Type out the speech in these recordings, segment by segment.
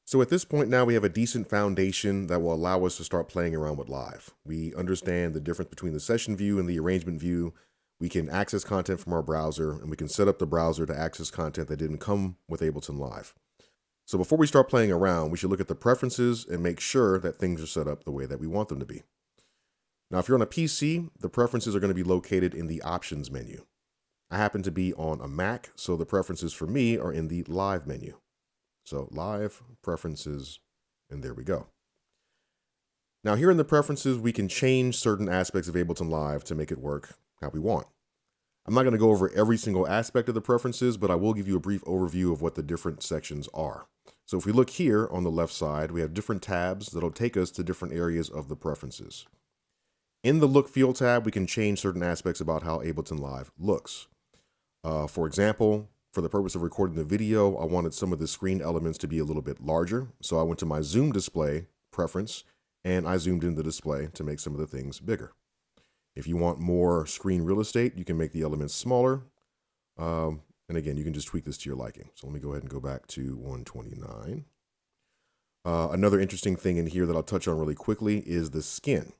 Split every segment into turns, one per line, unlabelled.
So at this point now we have a decent foundation that will allow us to start playing around with Live. We understand the difference between the session view and the arrangement view. We can access content from our browser, and we can set up the browser to access content that didn't come with Ableton Live. So before we start playing around, we should look at the preferences and make sure that things are set up the way that we want them to be. Now, if you're on a PC, the preferences are going to be located in the options menu. I happen to be on a Mac, so the preferences for me are in the Live menu. So Live, Preferences, and there we go. Now here in the preferences, we can change certain aspects of Ableton Live to make it work how we want. I'm not going to go over every single aspect of the preferences, but I will give you a brief overview of what the different sections are. So if we look here on the left side, we have different tabs that'll take us to different areas of the preferences. In the Look Feel tab, we can change certain aspects about how Ableton Live looks. For example, for the purpose of recording the video, I wanted some of the screen elements to be a little bit larger. So I went to my zoom display preference and I zoomed in the display to make some of the things bigger. If you want more screen real estate, you can make the elements smaller. And again, you can just tweak this to your liking. So let me go ahead and go back to 129. Another interesting thing in here that I'll touch on really quickly is the skin.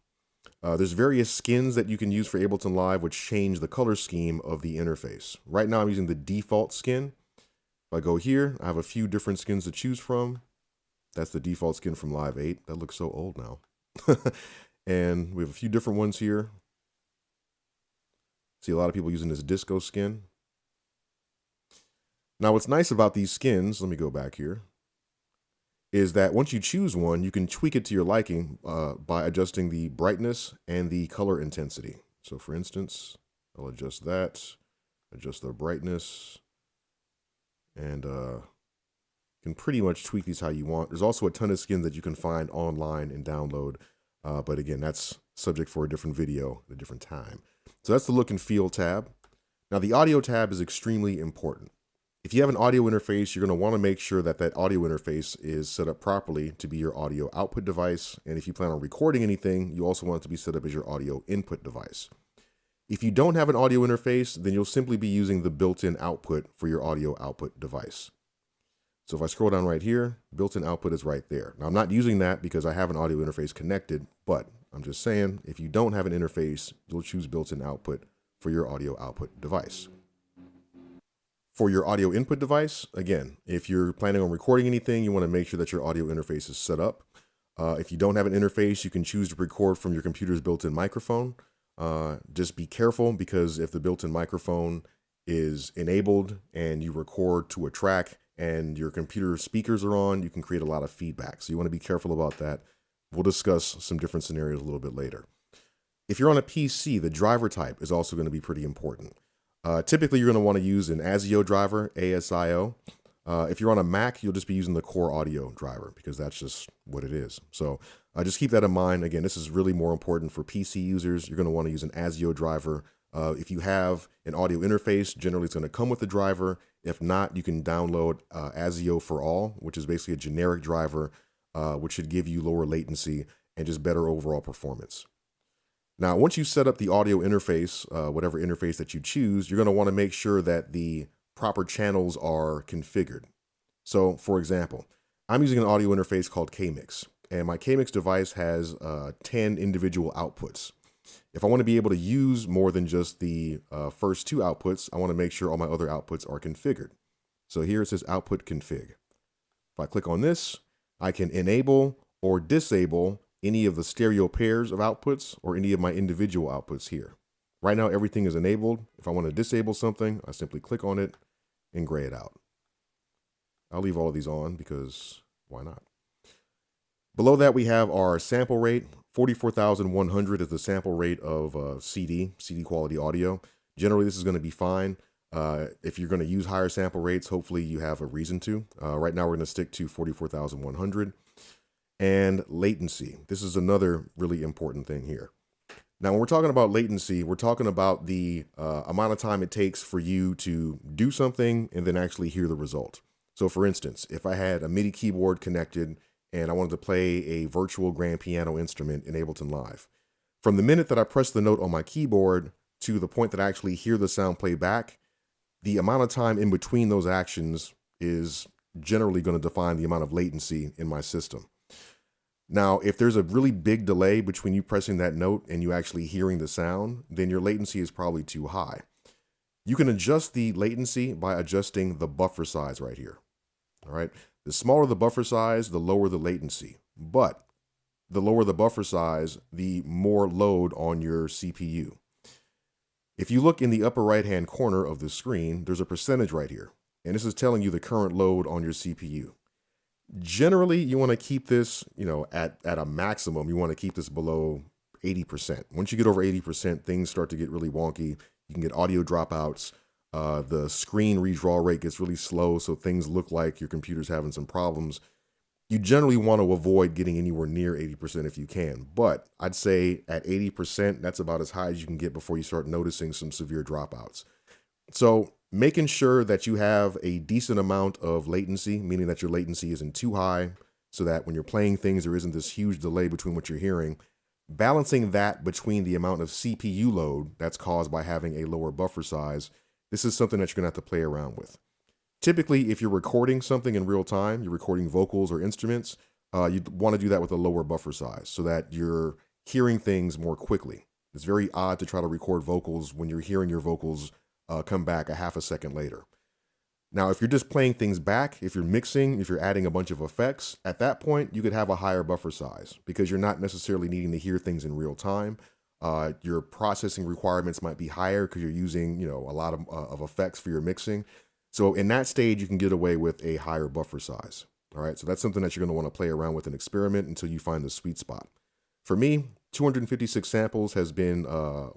There's various skins that you can use for Ableton Live which change the color scheme of the interface. Right now I'm using the default skin. If I go here, I have a few different skins to choose from. That's the default skin from Live 8. That looks so old now. And we have a few different ones here. See a lot of people using this disco skin. Now what's nice about these skins, let me go back here, is that once you choose one, you can tweak it to your liking by adjusting the brightness and the color intensity. So for instance, I'll adjust that, adjust the brightness, and can pretty much tweak these how you want. There's also a ton of skins that you can find online and download. But again, that's subject for a different video at a different time. So that's the Look and Feel tab. Now the Audio tab is extremely important. If you have an audio interface, you're going to want to make sure that that audio interface is set up properly to be your audio output device. And if you plan on recording anything, you also want it to be set up as your audio input device. If you don't have an audio interface, then you'll simply be using the built-in output for your audio output device. So if I scroll down right here, built-in output is right there. Now I'm not using that because I have an audio interface connected, but I'm just saying if you don't have an interface, you'll choose built-in output for your audio output device. For your audio input device, again, if you're planning on recording anything, you want to make sure that your audio interface is set up. If you don't have an interface, you can choose to record from your computer's built-in microphone. Just be careful because if the built-in microphone is enabled and you record to a track and your computer speakers are on, you can create a lot of feedback. So you want to be careful about that. We'll discuss some different scenarios a little bit later. If you're on a PC, the driver type is also going to be pretty important. Typically, you're going to want to use an ASIO driver, ASIO. If you're on a Mac, you'll just be using the core audio driver because that's just what it is. So just keep that in mind. Again, this is really more important for PC users. You're going to want to use an ASIO driver. If you have an audio interface, generally it's going to come with the driver. If not, you can download ASIO for All, which is basically a generic driver, which should give you lower latency and just better overall performance. Now, once you set up the audio interface, whatever interface that you choose, you're going to want to make sure that the proper channels are configured. So, for example, I'm using an audio interface called KMix, and my KMix device has 10 individual outputs. If I want to be able to use more than just the first two outputs, I want to make sure all my other outputs are configured. So here it says Output Config. If I click on this, I can enable or disable any of the stereo pairs of outputs or any of my individual outputs here. Right now, everything is enabled. If I want to disable something, I simply click on it and gray it out. I'll leave all of these on because why not? Below that, we have our sample rate. 44,100 is the sample rate of CD quality audio. Generally, this is going to be fine. If you're going to use higher sample rates, hopefully you have a reason to. Right now, we're going to stick to 44,100. And latency. This is another really important thing here. Now, when we're talking about latency, we're talking about the amount of time it takes for you to do something and then actually hear the result. So for instance, if I had a MIDI keyboard connected and I wanted to play a virtual grand piano instrument in Ableton Live, from the minute that I press the note on my keyboard to the point that I actually hear the sound play back, the amount of time in between those actions is generally going to define the amount of latency in my system. Now, if there's a really big delay between you pressing that note and you actually hearing the sound, then your latency is probably too high. You can adjust the latency by adjusting the buffer size right here. All right. The smaller the buffer size, the lower the latency. But the lower the buffer size, the more load on your CPU. If you look in the upper right-hand corner of the screen, there's a percentage right here. And this is telling you the current load on your CPU. Generally, you want to keep this, at a maximum. You want to keep this below 80%. Once you get over 80%, things start to get really wonky. You can get audio dropouts. The screen redraw rate gets really slow, so things look like your computer's having some problems. You generally want to avoid getting anywhere near 80% if you can. But I'd say at 80%, that's about as high as you can get before you start noticing some severe dropouts. So making sure that you have a decent amount of latency, meaning that your latency isn't too high, so that when you're playing things, there isn't this huge delay between what you're hearing. Balancing that between the amount of CPU load that's caused by having a lower buffer size, this is something that you're going to have to play around with. Typically, if you're recording something in real time, you're recording vocals or instruments, you'd want to do that with a lower buffer size so that you're hearing things more quickly. It's very odd to try to record vocals when you're hearing your vocals come back a half a second later. Now, if you're just playing things back, if you're mixing, if you're adding a bunch of effects, at that point, you could have a higher buffer size because you're not necessarily needing to hear things in real time. Your processing requirements might be higher because you're using, a lot of effects for your mixing. So in that stage, you can get away with a higher buffer size. All right, so that's something that you're going to want to play around with and experiment until you find the sweet spot. For me, 256 samples has been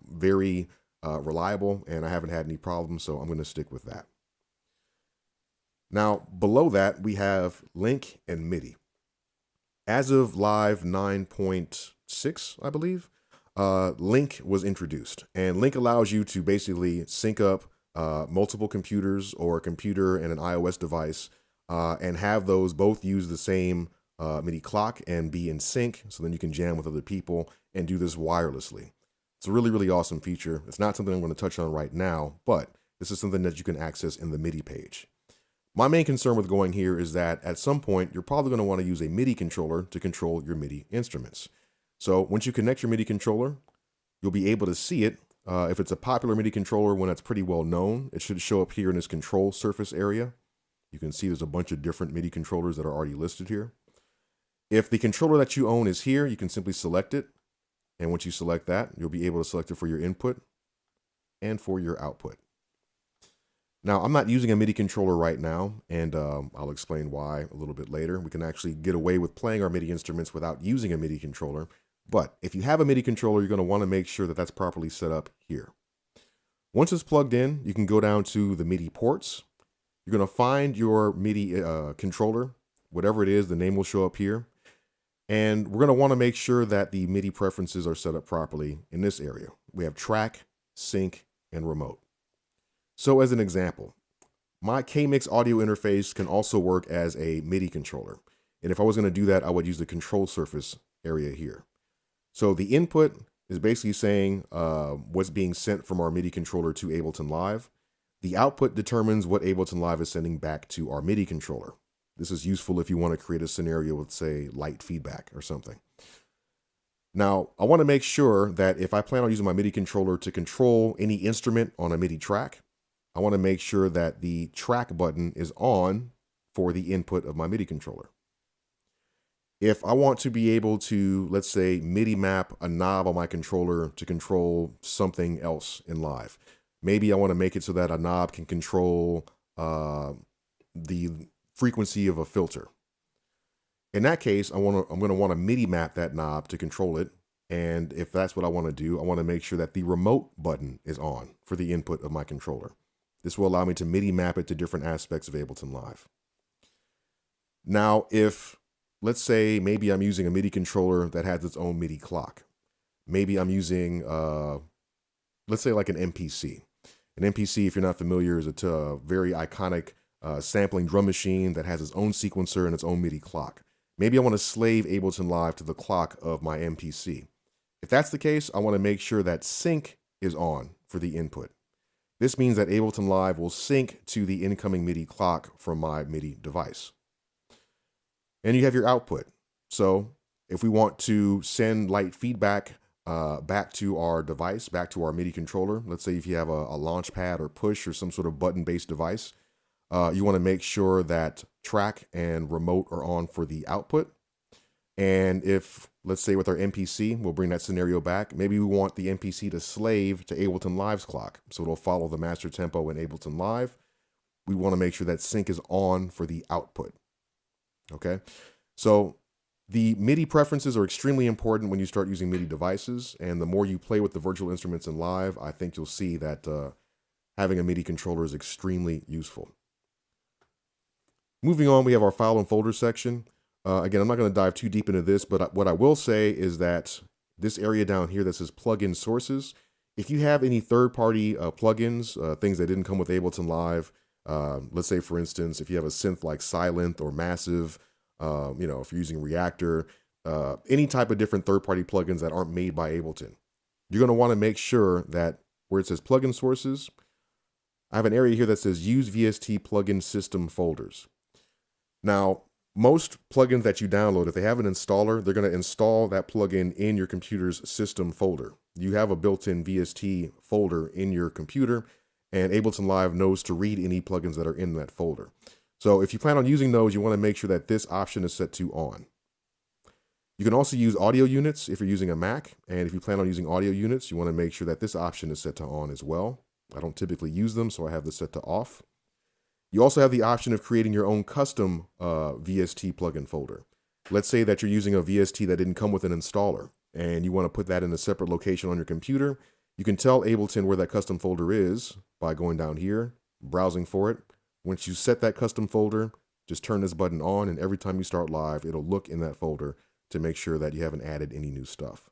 very reliable, and I haven't had any problems, so I'm going to stick with that. Now, below that, we have Link and MIDI. As of Live 9.6, I believe, Link was introduced. And Link allows you to basically sync up multiple computers or a computer and an iOS device and have those both use the same MIDI clock and be in sync, so then you can jam with other people and do this wirelessly. It's a really, really awesome feature. It's not something I'm going to touch on right now, but this is something that you can access in the MIDI page. My main concern with going here is that at some point, you're probably going to want to use a MIDI controller to control your MIDI instruments. So once you connect your MIDI controller, you'll be able to see it. If it's a popular MIDI controller, when that's pretty well known, it should show up here in this control surface area. You can see there's a bunch of different MIDI controllers that are already listed here. If the controller that you own is here, you can simply select it. And once you select that, you'll be able to select it for your input and for your output. Now, I'm not using a MIDI controller right now, and I'll explain why a little bit later. We can actually get away with playing our MIDI instruments without using a MIDI controller. But if you have a MIDI controller, you're going to want to make sure that that's properly set up here. Once it's plugged in, you can go down to the MIDI ports. You're going to find your MIDI controller, whatever it is, the name will show up here. And we're going to want to make sure that the MIDI preferences are set up properly in this area. We have track, sync, and remote. So as an example, my K-Mix audio interface can also work as a MIDI controller. And if I was going to do that, I would use the control surface area here. So the input is basically saying what's being sent from our MIDI controller to Ableton Live. The output determines what Ableton Live is sending back to our MIDI controller. This is useful if you want to create a scenario with, say, light feedback or something. Now, I want to make sure that if I plan on using my MIDI controller to control any instrument on a MIDI track, I want to make sure that the track button is on for the input of my MIDI controller. If I want to be able to, let's say, MIDI map a knob on my controller to control something else in Live, maybe I want to make it so that a knob can control the frequency of a filter. In that case, I'm going to want to MIDI map that knob to control it. And if that's what I want to do, I want to make sure that the remote button is on for the input of my controller. This will allow me to MIDI map it to different aspects of Ableton Live. Now, if, let's say, maybe I'm using a MIDI controller that has its own MIDI clock. Maybe I'm using, let's say, like an MPC. An MPC, if you're not familiar, is a very iconic sampling drum machine that has its own sequencer and its own MIDI clock. Maybe I want to slave Ableton Live to the clock of my MPC. If that's the case, I want to make sure that sync is on for the input. This means that Ableton Live will sync to the incoming MIDI clock from my MIDI device. And you have your output. So if we want to send light feedback back to our device, back to our MIDI controller, let's say if you have a launch pad or push or some sort of button-based device, you want to make sure that track and remote are on for the output. And if, let's say with our MPC, we'll bring that scenario back. Maybe we want the MPC to slave to Ableton Live's clock. So it'll follow the master tempo in Ableton Live. We want to make sure that sync is on for the output. Okay. So the MIDI preferences are extremely important when you start using MIDI devices. And the more you play with the virtual instruments in Live, I think you'll see that having a MIDI controller is extremely useful. Moving on, we have our file and folder section. Again, I'm not going to dive too deep into this, but what I will say is that this area down here that says plugin sources, if you have any third-party plugins, things that didn't come with Ableton Live, let's say, for instance, if you have a synth like Silent or Massive, if you're using Reactor, any type of different third-party plugins that aren't made by Ableton, you're going to want to make sure that where it says plugin sources, I have an area here that says use VST plugin system folders. Now, most plugins that you download, if they have an installer, they're going to install that plugin in your computer's system folder. You have a built-in VST folder in your computer, and Ableton Live knows to read any plugins that are in that folder. So if you plan on using those, you want to make sure that this option is set to on. You can also use audio units if you're using a Mac, and if you plan on using audio units, you want to make sure that this option is set to on as well. I don't typically use them, so I have this set to off. You also have the option of creating your own custom VST plugin folder. Let's say that you're using a VST that didn't come with an installer and you want to put that in a separate location on your computer. You can tell Ableton where that custom folder is by going down here, browsing for it. Once you set that custom folder, just turn this button on, and every time you start Live, it'll look in that folder to make sure that you haven't added any new stuff.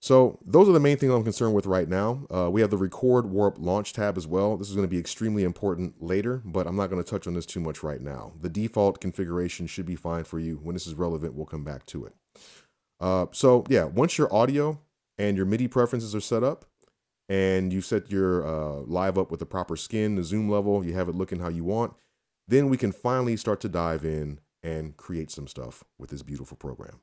So those are the main things I'm concerned with right now. We have the Record Warp Launch tab as well. This is going to be extremely important later, but I'm not going to touch on this too much right now. The default configuration should be fine for you. When this is relevant, we'll come back to it. So yeah, once your audio and your MIDI preferences are set up, and you set your Live up with the proper skin, the zoom level, you have it looking how you want, then we can finally start to dive in and create some stuff with this beautiful program.